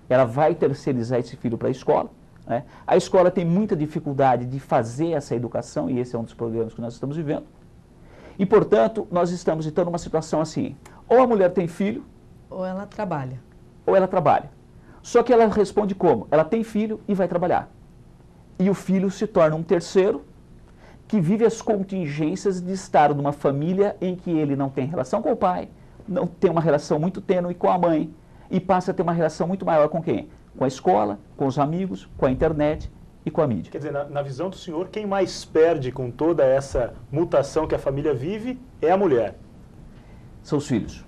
ela vai terceirizar esse filho para a escola, né? A escola tem muita dificuldade de fazer essa educação, e esse é um dos problemas que nós estamos vivendo. E, portanto, nós estamos então numa situação assim, ou a mulher tem filho, Ou ela trabalha. ou ela trabalha. Só que ela responde como? Ela tem filho e vai trabalhar. E o filho se torna um terceiro que vive as contingências de estar numa família em que ele não tem relação com o pai, não tem uma relação muito tênue com a mãe, e passa a ter uma relação muito maior com quem? Com a escola, com os amigos, com a internet e com a mídia. Quer dizer, na visão do senhor, quem mais perde com toda essa mutação que a família vive é a mulher. São os filhos.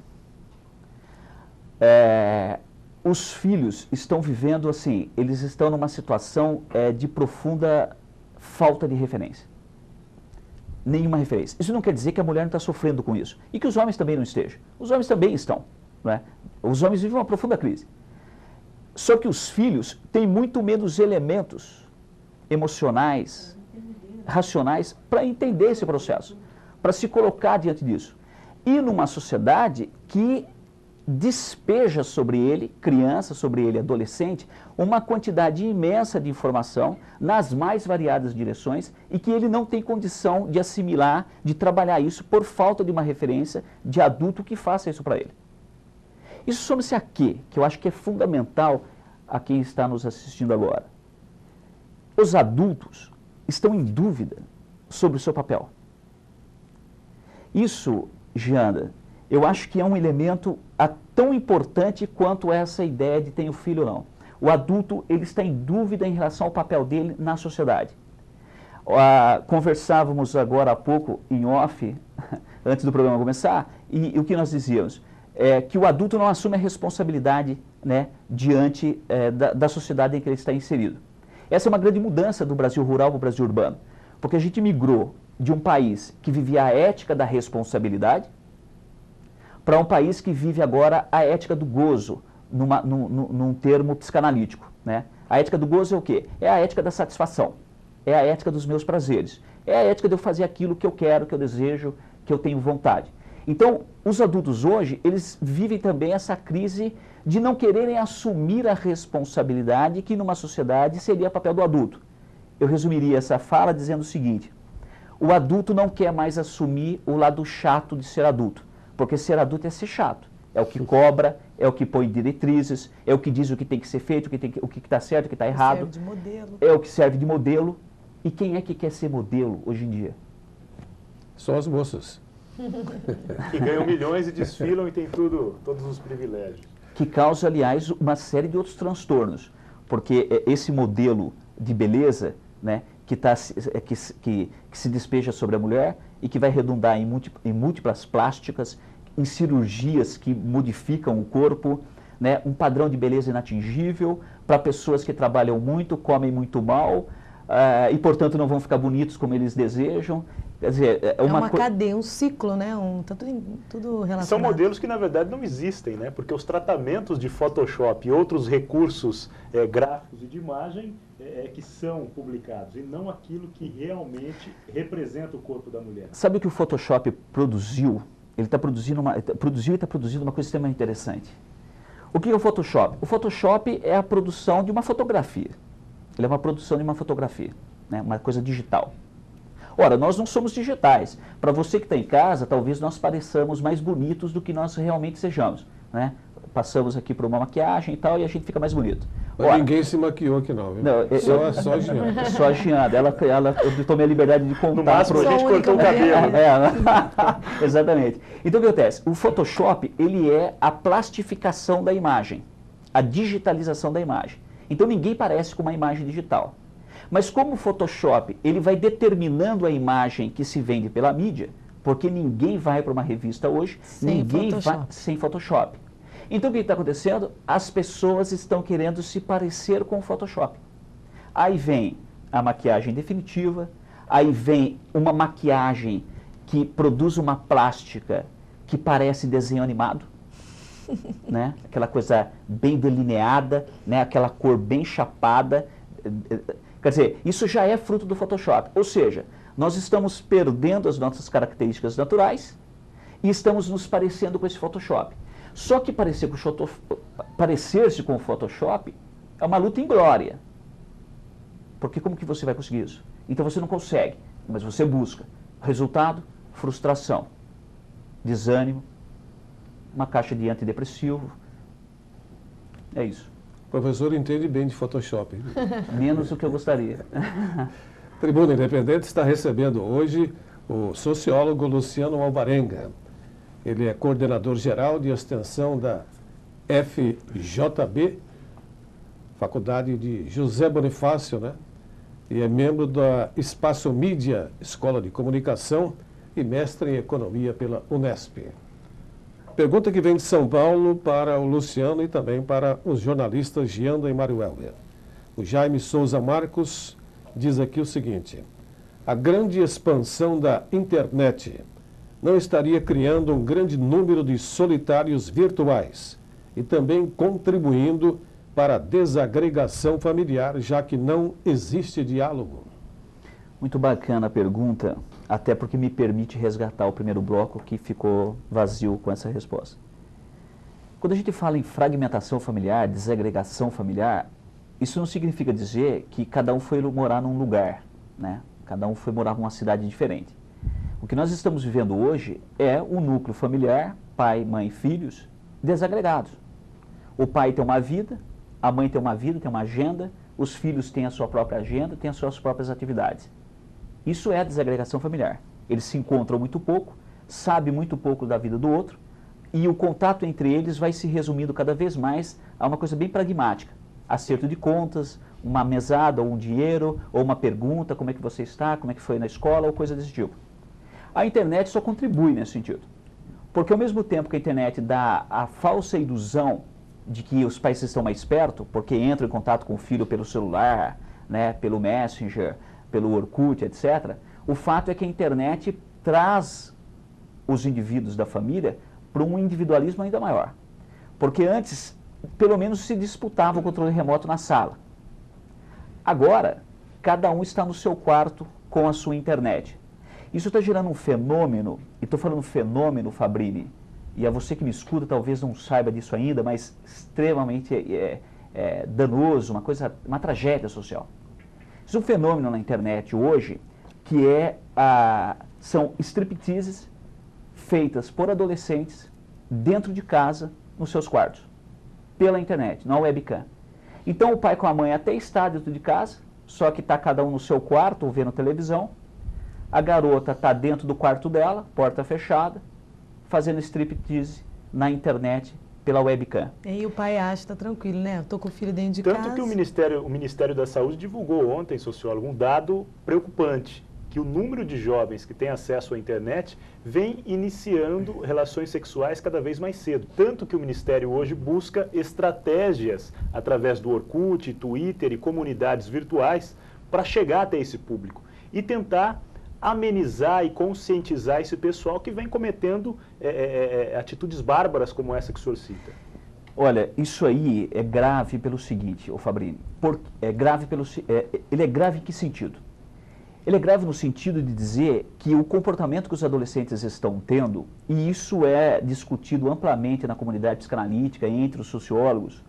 Os filhos estão vivendo assim, eles estão numa situação de profunda falta de referência. Nenhuma referência. Isso não quer dizer que a mulher não está sofrendo com isso. E que os homens também não estejam. Os homens também estão. Não é? Os homens vivem uma profunda crise. Só que os filhos têm muito menos elementos emocionais, racionais, para entender esse processo, para se colocar diante disso. E numa sociedade que despeja sobre ele, criança, sobre ele, adolescente, uma quantidade imensa de informação nas mais variadas direções e que ele não tem condição de assimilar, de trabalhar isso por falta de uma referência de adulto que faça isso para ele. Isso soma-se a quê? Que eu acho que é fundamental a quem está nos assistindo agora. Os adultos estão em dúvida sobre o seu papel. Isso, Gianda, eu acho que é um elemento tão importante quanto essa ideia de ter um filho ou não. O adulto, ele está em dúvida em relação ao papel dele na sociedade. Conversávamos agora há pouco, em off, antes do programa começar, e o que nós dizíamos? Que o adulto não assume a responsabilidade, né, diante da sociedade em que ele está inserido. Essa é uma grande mudança do Brasil rural para o Brasil urbano, porque a gente migrou de um país que vivia a ética da responsabilidade para um país que vive agora a ética do gozo, num termo psicanalítico, né? A ética do gozo é o quê? É a ética da satisfação, é a ética dos meus prazeres, é a ética de eu fazer aquilo que eu quero, que eu desejo, que eu tenho vontade. Então, os adultos hoje, eles vivem também essa crise de não quererem assumir a responsabilidade que numa sociedade seria papel do adulto. Eu resumiria essa fala dizendo o seguinte: o adulto não quer mais assumir o lado chato de ser adulto, porque ser adulto é ser chato. É o que cobra, é o que põe diretrizes, é o que diz o que tem que ser feito, o que está certo, o que está errado. Serve de modelo. É o que serve de modelo. E quem é que quer ser modelo hoje em dia? Só as moças. Que ganham milhões e desfilam e tem todos os privilégios. Que causa, aliás, uma série de outros transtornos. Porque esse modelo de beleza, né, que se despeja sobre a mulher e que vai redundar em múltiplas plásticas, em cirurgias que modificam o corpo, né, um padrão de beleza inatingível para pessoas que trabalham muito, comem muito mal e, portanto, não vão ficar bonitos como eles desejam. Quer dizer, é uma cadeia, um ciclo, né? Tudo relacionado. São modelos que, na verdade, não existem, né? Porque os tratamentos de Photoshop e outros recursos gráficos e de imagem que são publicados, e não aquilo que realmente representa o corpo da mulher. Sabe o que o Photoshop produziu? Ele está produzindo uma coisa extremamente interessante. O que é o Photoshop? O Photoshop é a produção de uma fotografia. Ele é uma produção de uma fotografia, né? Uma coisa digital. Ora, nós não somos digitais. Para você que está em casa, talvez nós pareçamos mais bonitos do que nós realmente sejamos, né? Passamos aqui por uma maquiagem e tal, e a gente fica mais bonito. Mas ninguém se maquiou aqui não, viu? Não, só a Gianda. Só a Gianda. Eu tomei a liberdade de contar. No máximo, a gente cortou o cabelo. Exatamente. Então, o que acontece? O Photoshop, ele é a plastificação da imagem, a digitalização da imagem. Então, ninguém parece com uma imagem digital. Mas como o Photoshop, ele vai determinando a imagem que se vende pela mídia, porque ninguém vai para uma revista hoje, ninguém vai sem Photoshop. Então, o que está acontecendo? As pessoas estão querendo se parecer com o Photoshop. Aí vem a maquiagem definitiva, aí vem uma maquiagem que produz uma plástica que parece desenho animado, né? Aquela coisa bem delineada, né? Aquela cor bem chapada. Quer dizer, isso já é fruto do Photoshop. Ou seja, nós estamos perdendo as nossas características naturais e estamos nos parecendo com esse Photoshop. Só que parecer-se com o Photoshop é uma luta inglória. Porque como que você vai conseguir isso? Então você não consegue, mas você busca. Resultado, frustração, desânimo, uma caixa de antidepressivo. É isso. O professor entende bem de Photoshop. Menos do que eu gostaria. Tribuna Independente está recebendo hoje o sociólogo Luciano Alvarenga. Ele é coordenador geral de extensão da FJB, Faculdade de José Bonifácio, né? E é membro da Espaço Mídia, Escola de Comunicação, e mestre em Economia pela Unesp. Pergunta que vem de São Paulo para o Luciano e também para os jornalistas Gianda e Mário Helder. O Jaime Souza Marcos diz aqui o seguinte: a grande expansão da internet não estaria criando um grande número de solitários virtuais e também contribuindo para a desagregação familiar, já que não existe diálogo? Muito bacana a pergunta, até porque me permite resgatar o primeiro bloco que ficou vazio com essa resposta. Quando a gente fala em fragmentação familiar, desagregação familiar, isso não significa dizer que cada um foi morar num lugar, né? Cada um foi morar numa cidade diferente. O que nós estamos vivendo hoje é um núcleo familiar, pai, mãe, filhos, desagregados. O pai tem uma vida, a mãe tem uma vida, tem uma agenda, os filhos têm a sua própria agenda, têm as suas próprias atividades. Isso é a desagregação familiar. Eles se encontram muito pouco, sabem muito pouco da vida do outro, e o contato entre eles vai se resumindo cada vez mais a uma coisa bem pragmática. Acerto de contas, uma mesada ou um dinheiro, ou uma pergunta, como é que você está, como é que foi na escola, ou coisa desse tipo. A internet só contribui nesse sentido. Porque ao mesmo tempo que a internet dá a falsa ilusão de que os pais estão mais perto, porque entram em contato com o filho pelo celular, né, pelo Messenger, pelo Orkut, etc., o fato é que a internet traz os indivíduos da família para um individualismo ainda maior. Porque antes, pelo menos, se disputava o controle remoto na sala. Agora, cada um está no seu quarto com a sua internet. Isso está gerando um fenômeno, e estou falando fenômeno, Fabrini, e a você que me escuta talvez não saiba disso ainda, mas extremamente danoso, uma tragédia social. Isso é um fenômeno na internet hoje, que são stripteases feitas por adolescentes dentro de casa, nos seus quartos, pela internet, na webcam. Então o pai com a mãe até está dentro de casa, só que está cada um no seu quarto, vendo televisão. A garota está dentro do quarto dela, porta fechada, fazendo striptease na internet pela webcam. E o pai acha que está tranquilo, né? Eu estou com o filho dentro de Tanto casa. que o Ministério da Saúde divulgou ontem, sociólogo, um dado preocupante, que o número de jovens que têm acesso à internet vem iniciando relações sexuais cada vez mais cedo. Tanto que o Ministério hoje busca estratégias através do Orkut, Twitter e comunidades virtuais para chegar até esse público e tentar amenizar e conscientizar esse pessoal que vem cometendo atitudes bárbaras como essa que o senhor cita. Olha, isso aí é grave pelo seguinte, Fabrini. Ele é grave em que sentido? Ele é grave no sentido de dizer que o comportamento que os adolescentes estão tendo, e isso é discutido amplamente na comunidade psicanalítica, entre os sociólogos,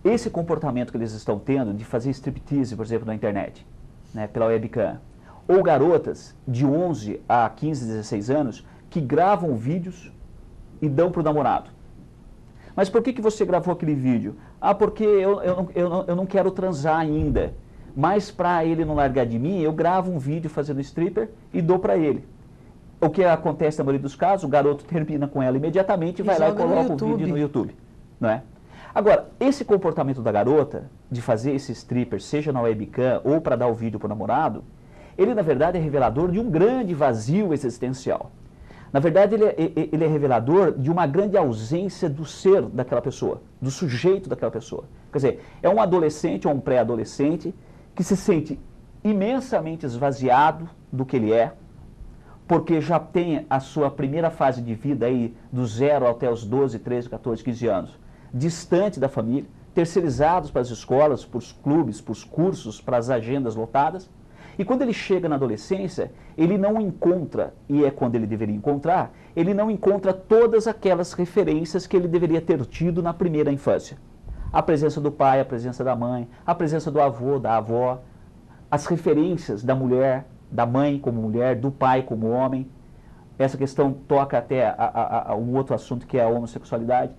esse comportamento que eles estão tendo de fazer striptease, por exemplo, na internet, né, pela webcam, ou garotas de 11 a 15, 16 anos que gravam vídeos e dão para o namorado. Mas por que você gravou aquele vídeo? Ah, porque eu não quero transar ainda. Mas para ele não largar de mim, eu gravo um vídeo fazendo stripper e dou para ele. O que acontece na maioria dos casos, o garoto termina com ela imediatamente, vai lá e coloca o vídeo no YouTube. Não é? Agora, esse comportamento da garota, de fazer esse stripper, seja na webcam ou para dar o vídeo para o namorado, ele na verdade é revelador de um grande vazio existencial. Na verdade, ele é revelador de uma grande ausência do ser daquela pessoa, do sujeito daquela pessoa. Quer dizer, é um adolescente ou um pré-adolescente que se sente imensamente esvaziado do que ele é, porque já tem a sua primeira fase de vida aí, do 0 até os 12, 13, 14, 15 anos, distante da família, terceirizados para as escolas, para os clubes, para os cursos, para as agendas lotadas, E quando ele chega na adolescência, ele não encontra, e é quando ele deveria encontrar, ele não encontra todas aquelas referências que ele deveria ter tido na primeira infância. A presença do pai, a presença da mãe, a presença do avô, da avó, as referências da mulher, da mãe como mulher, do pai como homem. Essa questão toca até a um outro assunto que é a homossexualidade.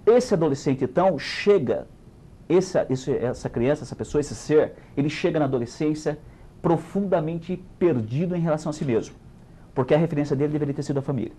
Esse adolescente, então, chega, essa criança, essa pessoa, esse ser, ele chega na adolescência profundamente perdido em relação a si mesmo, porque a referência dele deveria ter sido a família.